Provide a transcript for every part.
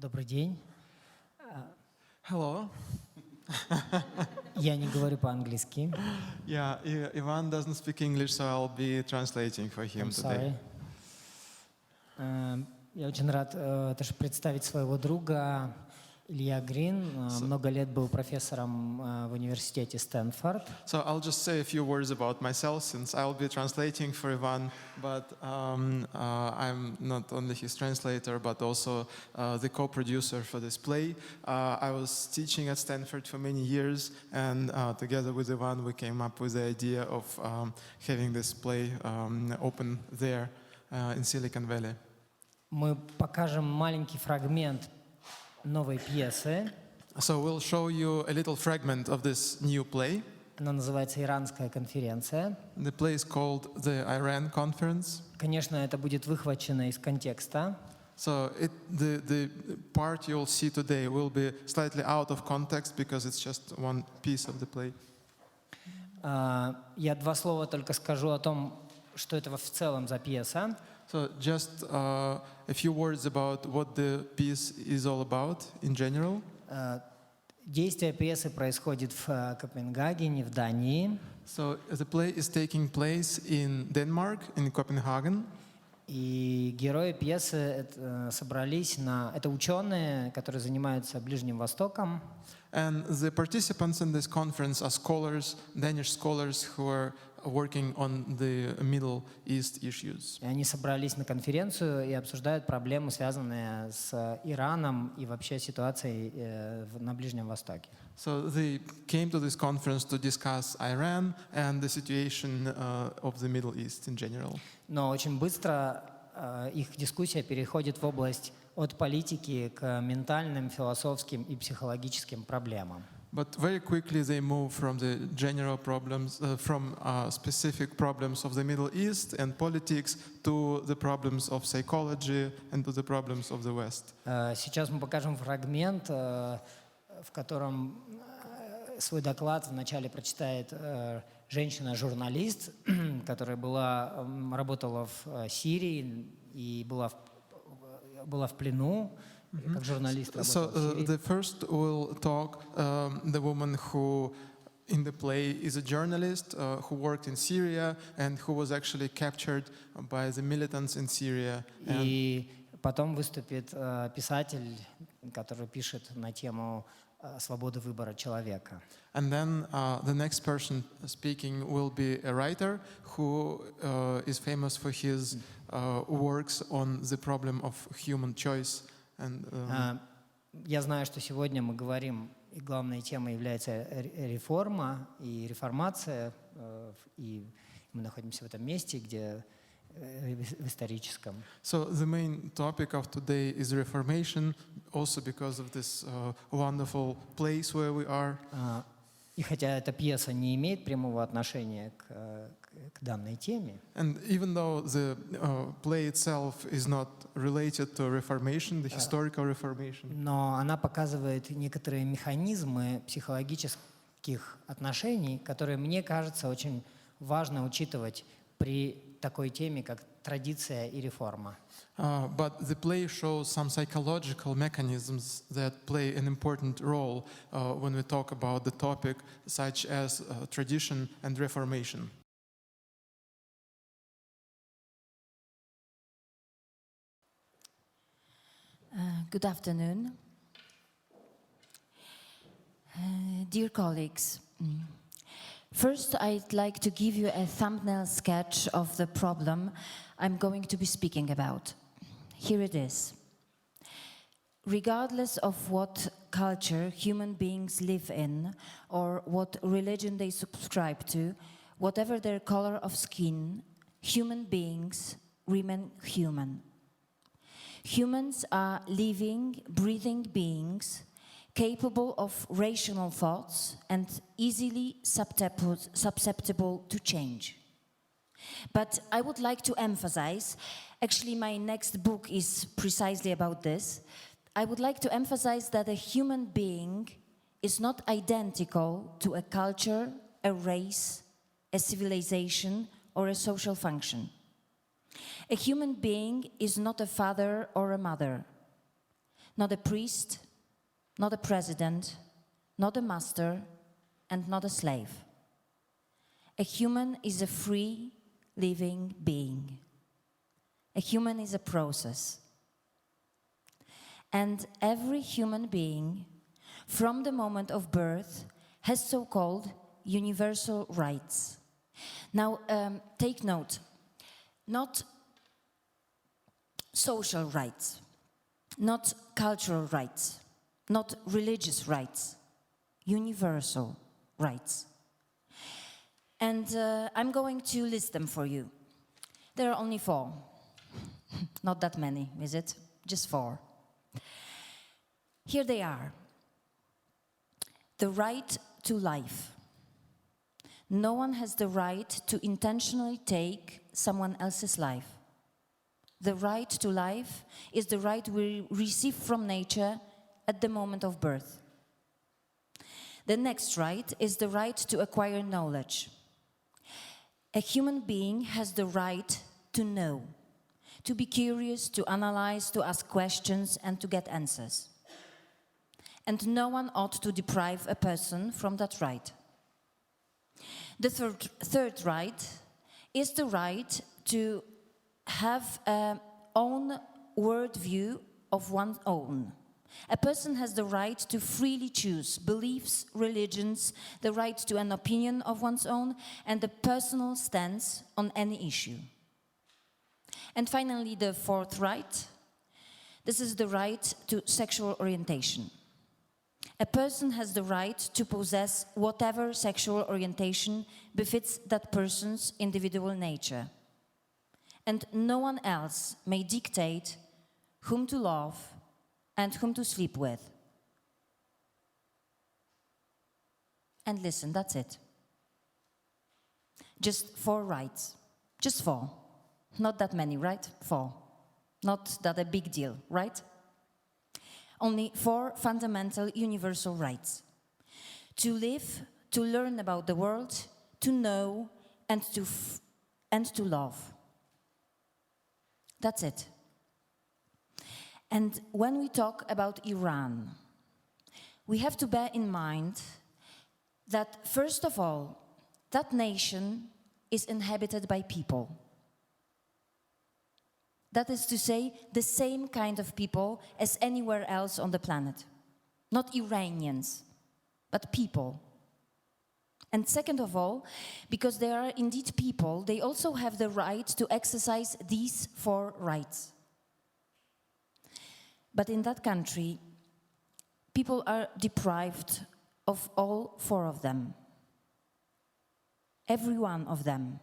Добрый день. Hello. Я не говорю по-английски. Yeah, Ivan doesn't speak English, so I'll be translating for him I'm today. sorry. Я очень рад тоже представить своего друга Илья Грин. Много лет был профессором в университете Стэнфорд. So I'll just say a few words about myself, since I'll be translating for Ivan, but I'm not only his translator, but also the co-producer for this play. I was teaching at Stanford for many years, and together with Ivan, we came up with the idea of having this play open there in Silicon Valley. Мы покажем маленький фрагмент новой пьесы. So we'll show you a little fragment of this new play. Она называется «Иранская конференция». The play is called the Iran Conference. Конечно, это будет выхвачено из контекста. So the part you'll see today will be slightly out of context because it's just one piece of the play. Я два слова только скажу о том, что это в целом за пьеса. So just a few words about what the piece is all about in general. Действие пьесы происходит в Копенгагене, в Дании. So the play is taking place in Denmark, in Copenhagen. И герои пьесы собрались это ученые, которые занимаются Ближним Востоком. And the participants in this conference are scholars, Danish scholars who are working on the Middle East issues. И они собрались на конференцию и обсуждают проблемы, связанные с Ираном и вообще ситуацией на Ближнем Востоке. So they came to this conference to discuss Iran and the situation of the Middle East in general. Но очень быстро их дискуссия переходит в область от политики к ментальным, философским и психологическим проблемам. But very quickly they move from the general problems, from specific problems of the Middle East and politics to the problems of psychology and to the problems of the West. Сейчас мы покажем фрагмент, в котором свой доклад вначале прочитает женщина-журналист, которая работала в Сирии и была в плену. So the first will talk the woman who in the play is a journalist who worked in Syria and who was actually captured by the militants in Syria. И потом выступит писатель, который пишет на тему свободы выбора человека. And then the next person speaking will be a writer who is famous for his works on the problem of human choice. Я знаю, что сегодня мы говорим, и главной темой является реформа и реформация, и мы находимся в этом месте, где в историческом. So the main topic of today is reformation, also because of this wonderful place where we are. И хотя эта пьеса не имеет прямого отношения к данной теме, And even though the play itself is not related to Reformation, the historical Reformation, но она показывает некоторые механизмы психологических отношений, которые, мне кажется, очень важно учитывать при такой теме, как традиция и реформа. but the play shows some psychological mechanisms that play an important role when we talk about the topic, such as tradition and Reformation. Good afternoon. Dear colleagues, first I'd like to give you a thumbnail sketch of the problem I'm going to be speaking about. Here it is. Regardless of what culture human beings live in or what religion they subscribe to, whatever their color of skin, human beings remain human. Humans are living, breathing beings capable of rational thoughts and easily susceptible to change. But I would like to emphasize, actually my next book is precisely about this, I would like to emphasize that a human being is not identical to a culture, a race, a civilization, or a social function. A human being is not a father or a mother. not a priest, not a president, not a master, and not a slave. A human is a free, living being. A human is a process. And every human being, from the moment of birth, has so-called universal rights. Now, take note, not social rights, not cultural rights, not religious rights, universal rights. And I'm going to list them for you. There are only 4. Not that many, is it? Just 4. Here they are. The right to life. No one has the right to intentionally take someone else's life. The right to life is the right we receive from nature at the moment of birth. The next right is the right to acquire knowledge. A human being has the right to know, to be curious, to analyze, to ask questions, and to get answers. And no one ought to deprive a person from that right. The third right is the right to have an own worldview of one's own. A person has the right to freely choose beliefs, religions, the right to an opinion of one's own, and a personal stance on any issue. And finally, the fourth right. This is the right to sexual orientation. A person has the right to possess whatever sexual orientation befits that person's individual nature. And no one else may dictate whom to love and whom to sleep with. And listen, that's it. Just 4 rights. Just 4. Not that many, right? 4. Not that a big deal, right? Only 4 fundamental universal rights. To live, to learn about the world, to know, and to love. That's it. And when we talk about Iran, we have to bear in mind that, first of all, that nation is inhabited by people. That is to say, the same kind of people as anywhere else on the planet. Not Iranians, but people. And second of all, because they are indeed people, they also have the right to exercise these 4 rights. But in that country, people are deprived of all 4 of them. Every one of them.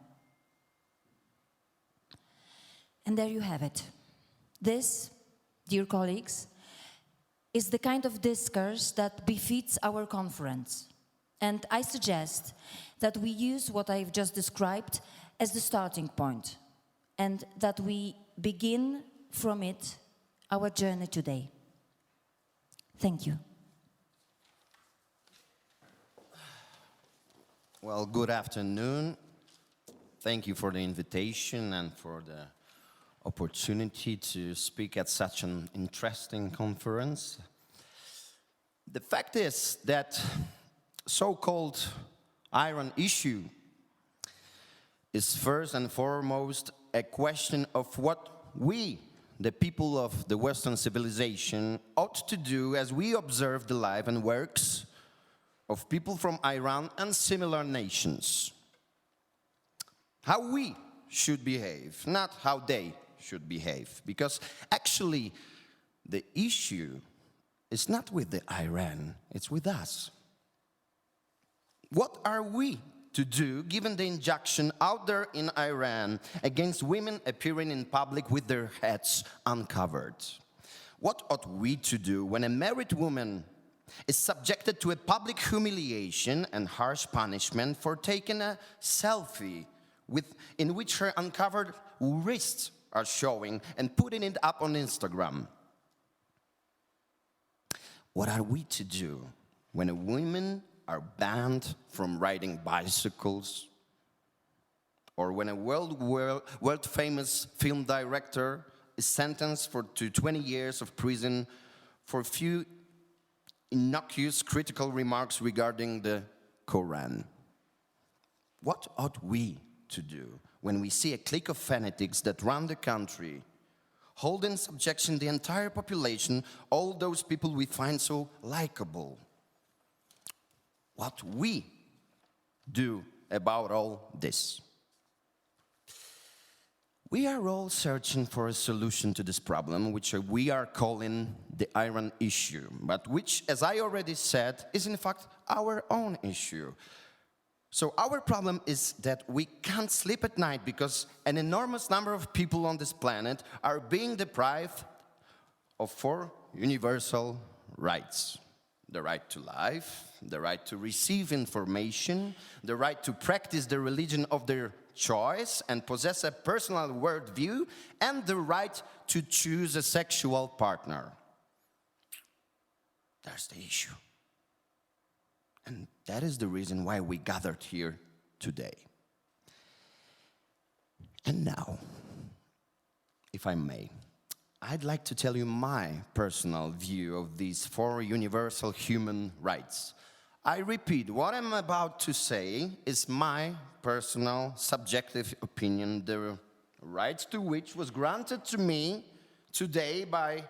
And there you have it. This, dear colleagues, is the kind of discourse that befits our conference. And I suggest that we use what I've just described as the starting point, and that we begin from it our journey today. Thank you. Well, good afternoon. Thank you for the invitation and for the opportunity to speak at such an interesting conference. The fact is that so-called Iran issue is first and foremost a question of what we, the people of the Western civilization, ought to do as we observe the life and works of people from Iran and similar nations. How we should behave, not how they should behave. Because actually, the issue is not with the Iran, it's with us. What are we to do given the injunction out there in Iran against women appearing in public with their heads uncovered? What ought we to do when a married woman is subjected to a public humiliation and harsh punishment for taking a selfie in which her uncovered wrists are showing and putting it up on Instagram? What are we to do when women are banned from riding bicycles, or when a world-famous film director is sentenced to 20 years of prison for a few innocuous critical remarks regarding the Quran. What ought we to do when we see a clique of fanatics that run the country, hold in subjection the entire population, all those people we find so likable? What we do about all this? We are all searching for a solution to this problem, which we are calling the Iran issue, but which, as I already said, is in fact our own issue. So our problem is that we can't sleep at night because an enormous number of people on this planet are being deprived of 4 universal rights. The right to life, the right to receive information, the right to practice the religion of their choice and possess a personal worldview, and the right to choose a sexual partner. That's the issue. And that is the reason why we gathered here today. And now, if I may, I'd like to tell you my personal view of these 4 universal human rights. I repeat, what I'm about to say is my personal, subjective opinion, the right to which was granted to me today by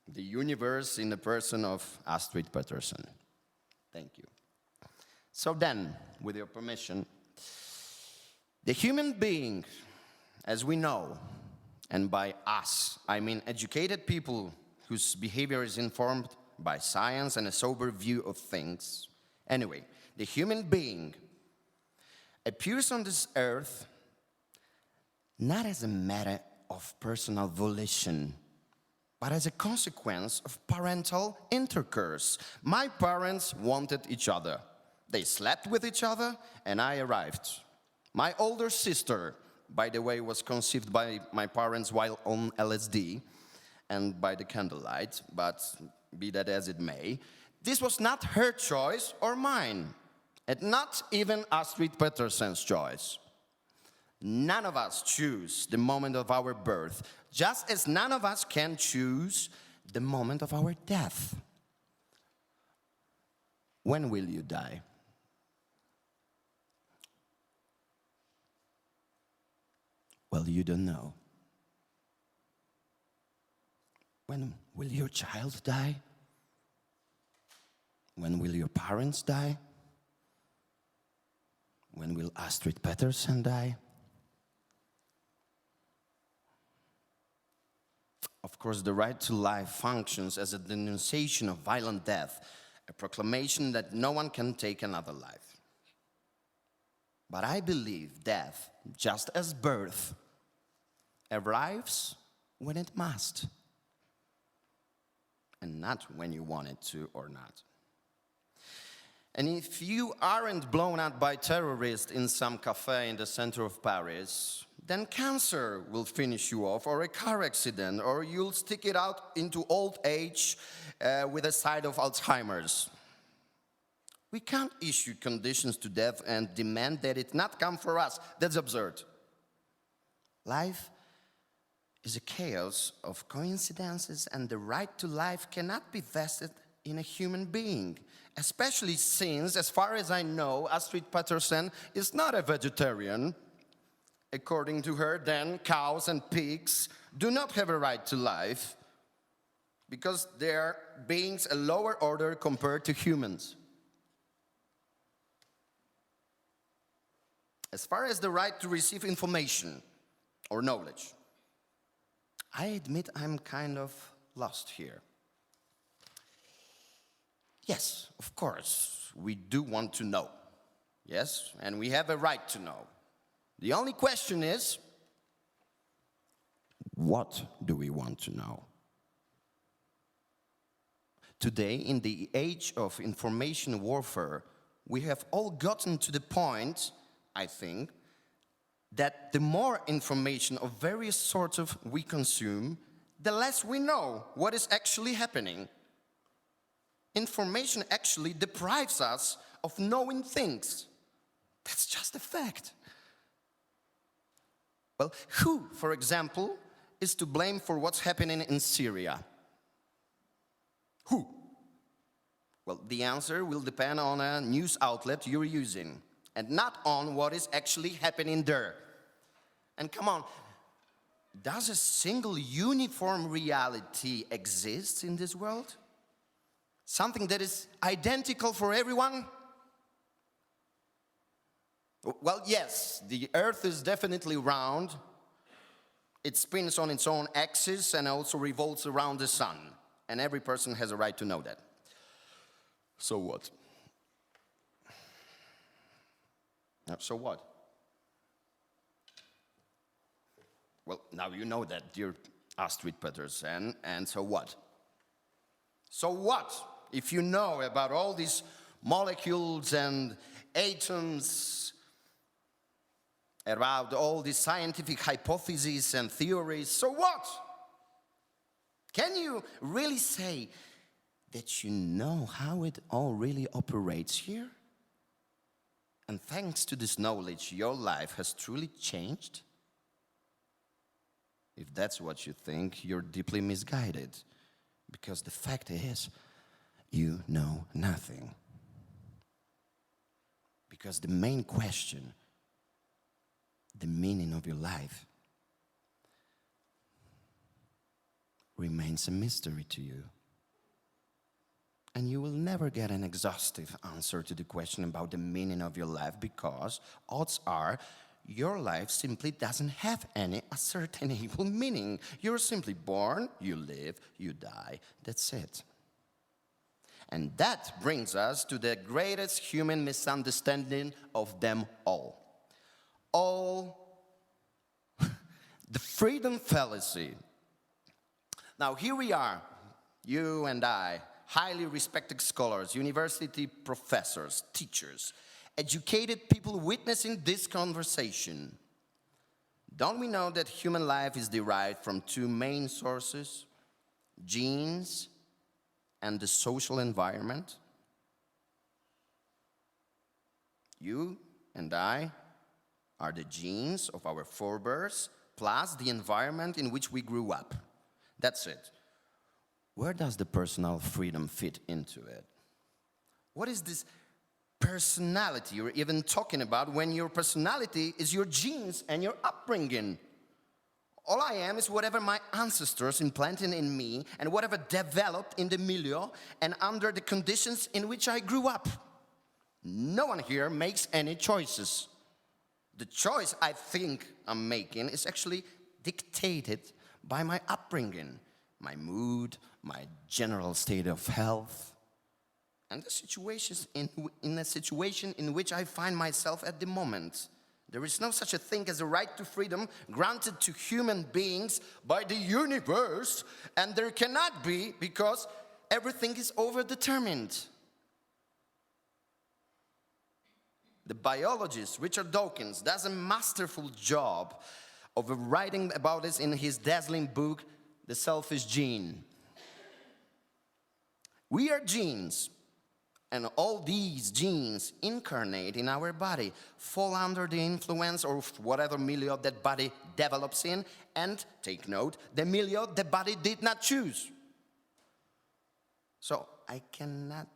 the universe in the person of Astrid Petersen. Thank you. So then, with your permission, the human being, as we know, and by us, I mean educated people whose behavior is informed by science and a sober view of things. Anyway, the human being appears on this earth not as a matter of personal volition, but as a consequence of parental intercourse. My parents wanted each other. They slept with each other, and I arrived. My older sister, by the way, was conceived by my parents while on LSD and by the candlelight, but be that as it may, this was not her choice or mine, and not even Astrid Petersen's choice. None of us choose the moment of our birth, just as none of us can choose the moment of our death. When will you die? Well, you don't know. When will your child die? When will your parents die? When will Astrid Petersen die? Of course, the right to life functions as a denunciation of violent death, a proclamation that no one can take another life. But I believe death, just as birth, arrives when it must, and not when you want it to or not. And if you aren't blown up by terrorists in some cafe in the center of Paris, then cancer will finish you off, or a car accident, or you'll stick it out into old age with a side of Alzheimer's. We can't issue conditions to death and demand that it not come for us. That's absurd. Life is a chaos of coincidences, and the right to life cannot be vested in a human being, especially since, as far as I know, Astrid Petersen is not a vegetarian. According to her, then, cows and pigs do not have a right to life because they are beings a lower order compared to humans. As far as the right to receive information or knowledge, I admit I'm kind of lost here. Yes, of course, we do want to know. Yes, and we have a right to know. The only question is, what do we want to know? Today, in the age of information warfare, we have all gotten to the point, I think, that the more information of various sorts of we consume, the less we know what is actually happening. Information actually deprives us of knowing things. That's just a fact. Well, who, for example, is to blame for what's happening in Syria? Who? Well, the answer will depend on a news outlet you're using and not on what is actually happening there. And come on, does a single uniform reality exist in this world? Something that is identical for everyone? Well, yes, the Earth is definitely round. It spins on its own axis and also revolves around the sun. And every person has a right to know that. So what? So what? Well, now you know that, dear Astrid Petersen, and so what? So what? If you know about all these molecules and atoms, about all these scientific hypotheses and theories, so what? Can you really say that you know how it all really operates here? And thanks to this knowledge, your life has truly changed? If that's what you think, you're deeply misguided. Because the fact is, you know nothing. Because the main question, the meaning of your life, remains a mystery to you. And you will never get an exhaustive answer to the question about the meaning of your life, because odds are your life simply doesn't have any ascertainable meaning. You're simply born, you live, you die. That's it. And that brings us to the greatest human misunderstanding of them all. The freedom fallacy. Now here we are, you and I, highly respected scholars, university professors, teachers, educated people witnessing this conversation. Don't we know that human life is derived from two main sources, genes and the social environment? You and I are the genes of our forebears plus the environment in which we grew up. That's it. Where does the personal freedom fit into it? What is this personality you're even talking about when your personality is your genes and your upbringing? All I am is whatever my ancestors implanted in me and whatever developed in the milieu and under the conditions in which I grew up. No one here makes any choices. The choice I think I'm making is actually dictated by my upbringing, my mood, my general state of health, and the situations in a situation in which I find myself at the moment. There is no such a thing as a right to freedom granted to human beings by the universe, and there cannot be because everything is overdetermined. The biologist Richard Dawkins does a masterful job of writing about this in his dazzling book, The Selfish Gene. We are genes, and all these genes incarnate in our body, fall under the influence of whatever milieu that body develops in, and, take note, the milieu the body did not choose. So I cannot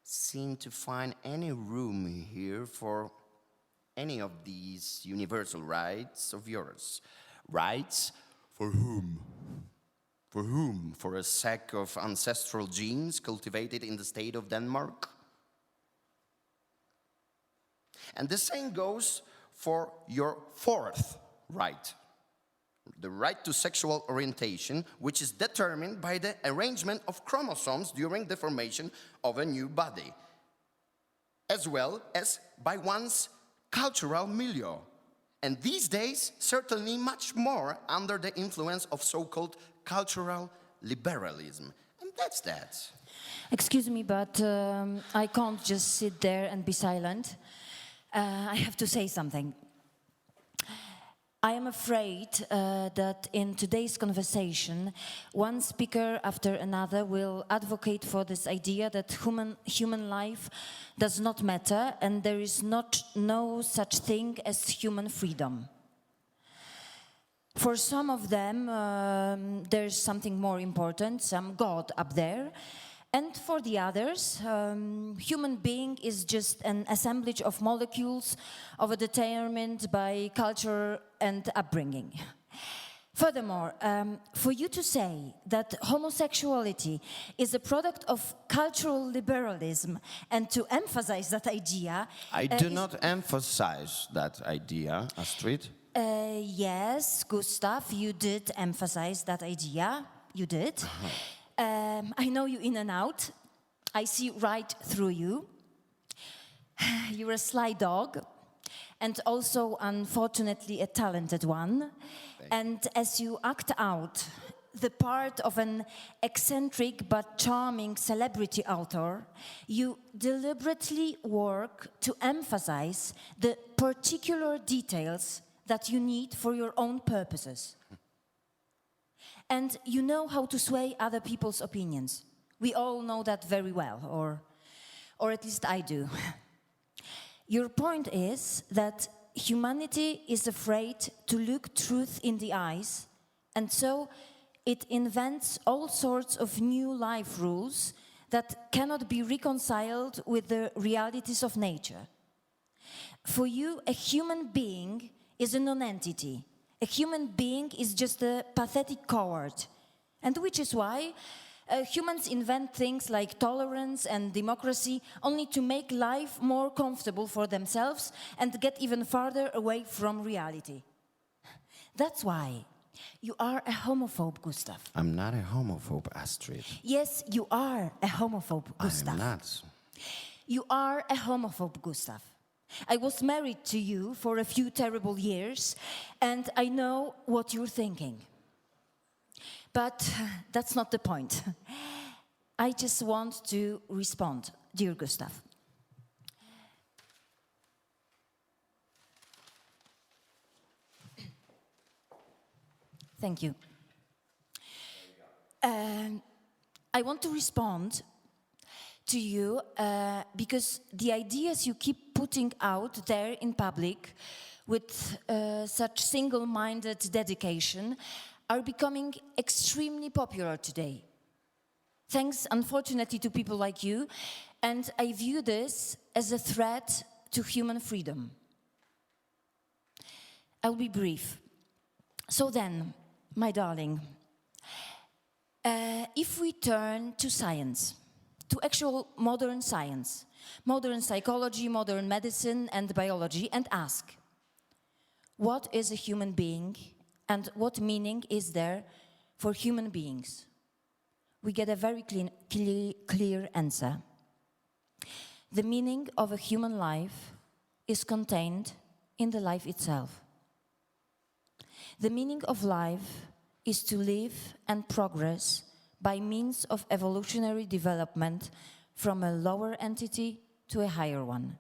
seem to find any room here for any of these universal rights of yours. Rights for whom? For whom? For a sack of ancestral genes cultivated in the state of Denmark? And the same goes for your fourth right, the right to sexual orientation, which is determined by the arrangement of chromosomes during the formation of a new body, as well as by one's cultural milieu. And these days, certainly much more under the influence of so-called cultural liberalism. And that's that. Excuse me, but I can't just sit there and be silent. I have to say something. I am afraid that in today's conversation, one speaker after another will advocate for this idea that human life does not matter and there is no such thing as human freedom. For some of them, there's something more important, some God up there, And for the others, human being is just an assemblage of molecules of a determined by culture and upbringing. Furthermore, for you to say that homosexuality is a product of cultural liberalism and to emphasize that idea... I do not emphasize that idea, Astrid. Yes, Gustav, you did emphasize that idea. You did. I know you in and out. I see right through you. You're a sly dog, and also, unfortunately, a talented one. And as you act out the part of an eccentric but charming celebrity author, you deliberately work to emphasize the particular details that you need for your own purposes. And you know how to sway other people's opinions. We all know that very well, or at least I do. Your point is that humanity is afraid to look truth in the eyes, and so it invents all sorts of new life rules that cannot be reconciled with the realities of nature. For you, a human being is a non-entity. A human being is just a pathetic coward, and which is why humans invent things like tolerance and democracy only to make life more comfortable for themselves and get even farther away from reality. That's why you are a homophobe, Gustav. I'm not a homophobe, Astrid. Yes, you are a homophobe, Gustav. I'm not. You are a homophobe, Gustav. I was married to you for a few terrible years, and I know what you're thinking. But that's not the point. I just want to respond, dear Gustav. Thank you. I want to respond to you because the ideas you keep putting out there in public with such single-minded dedication are becoming extremely popular today. Thanks, unfortunately, to people like you, and I view this as a threat to human freedom. I'll be brief. So then, my darling, if we turn to science, to actual modern science, modern psychology, modern medicine and biology, and ask, what is a human being and what meaning is there for human beings? We get a very clear answer. The meaning of a human life is contained in the life itself. The meaning of life is to live and progress by means of evolutionary development from a lower entity to a higher one.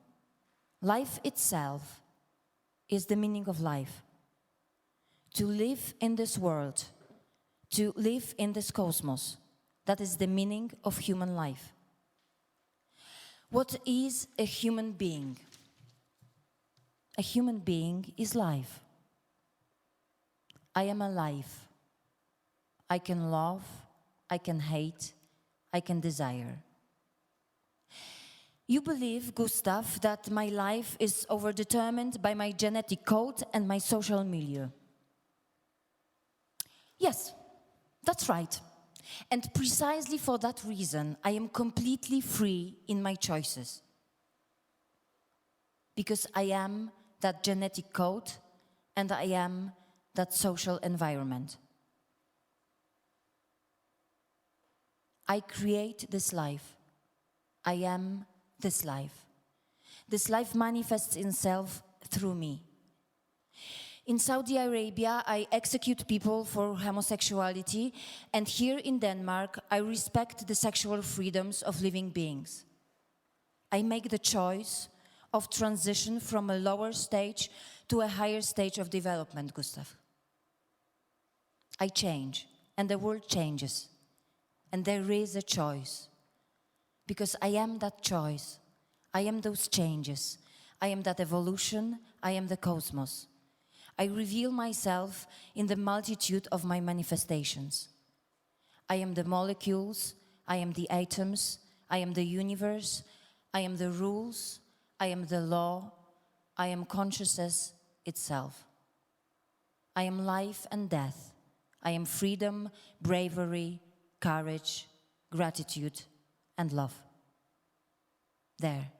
Life itself is the meaning of life. To live in this world, to live in this cosmos, that is the meaning of human life. What is a human being? A human being is life. I am alive. I can love, I can hate, I can desire. You believe, Gustav, that my life is overdetermined by my genetic code and my social milieu. Yes, that's right. And precisely for that reason, I am completely free in my choices. Because I am that genetic code and I am that social environment. I create this life. I am this life. This life manifests itself through me. In Saudi Arabia, I execute people for homosexuality, and here in Denmark, I respect the sexual freedoms of living beings. I make the choice of transition from a lower stage to a higher stage of development, Gustav. I change, and the world changes, and there is a choice. Because I am that choice, I am those changes, I am that evolution, I am the cosmos. I reveal myself in the multitude of my manifestations. I am the molecules, I am the atoms, I am the universe, I am the rules, I am the law, I am consciousness itself. I am life and death. I am freedom, bravery, courage, gratitude, and love. There.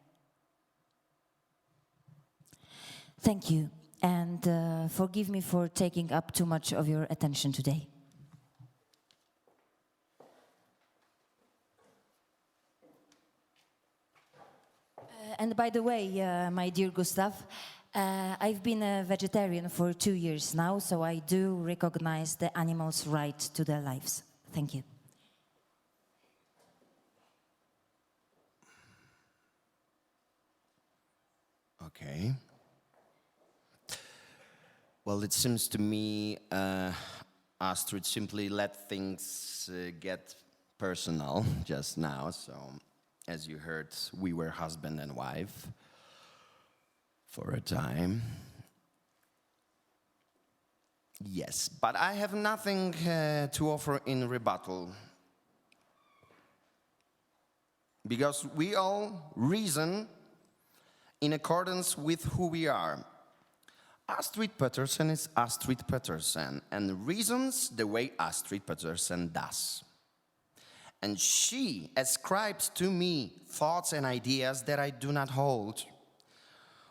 Thank you, and forgive me for taking up too much of your attention today. And by the way, my dear Gustav, I've been a vegetarian for 2 years now, so I do recognize the animals' right to their lives. Thank you. Okay. Well, it seems to me Astrid simply let things get personal just now. So, as you heard, we were husband and wife for a time. Yes, but I have nothing to offer in rebuttal. Because we all reason in accordance with who we are. Astrid Petersen is Astrid Petersen and reasons the way Astrid Petersen does. And she ascribes to me thoughts and ideas that I do not hold,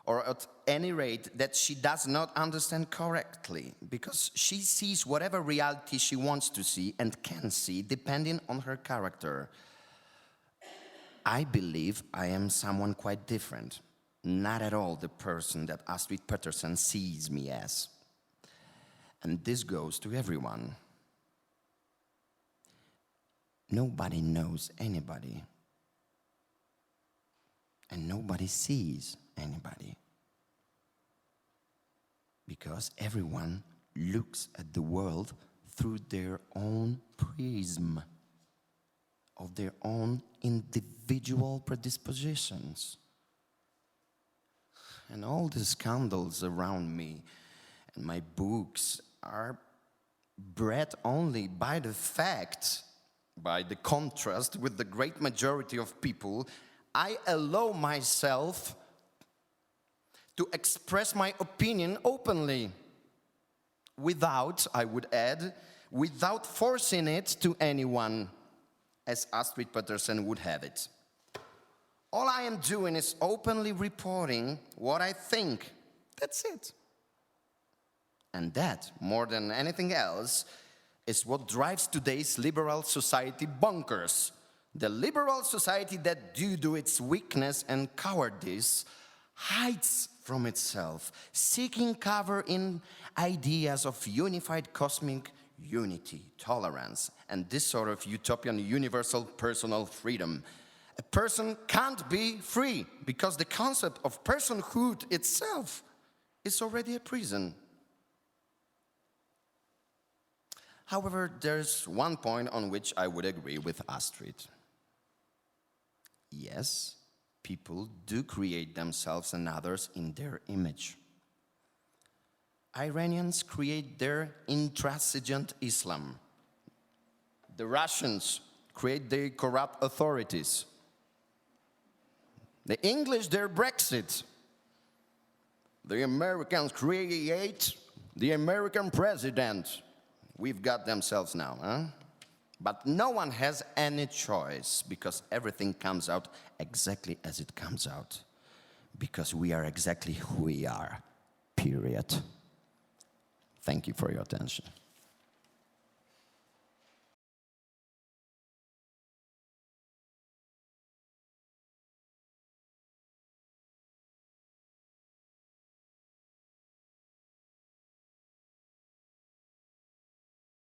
or at any rate that she does not understand correctly, because she sees whatever reality she wants to see and can see depending on her character. I believe I am someone quite different. Not at all the person that Astrid Petersen sees me as. And this goes to everyone. Nobody knows anybody. And nobody sees anybody. Because everyone looks at the world through their own prism of their own individual predispositions. And all the scandals around me and my books are bred only by the fact, by the contrast with the great majority of people, I allow myself to express my opinion openly, without, I would add, without forcing it to anyone, as Astrid Petersen would have it. All I am doing is openly reporting what I think. That's it. And that, more than anything else, is what drives today's liberal society bonkers. The liberal society that, due to its weakness and cowardice, hides from itself, seeking cover in ideas of unified cosmic unity, tolerance, and this sort of utopian universal personal freedom. A person can't be free because the concept of personhood itself is already a prison. However, there's one point on which I would agree with Astrid. Yes, people do create themselves and others in their image. Iranians create their intransigent Islam. The Russians create their corrupt authorities. The English, their Brexit. The Americans create the American president. We've got themselves now, huh? But no one has any choice because everything comes out exactly as it comes out. Because we are exactly who we are, period. Thank you for your attention.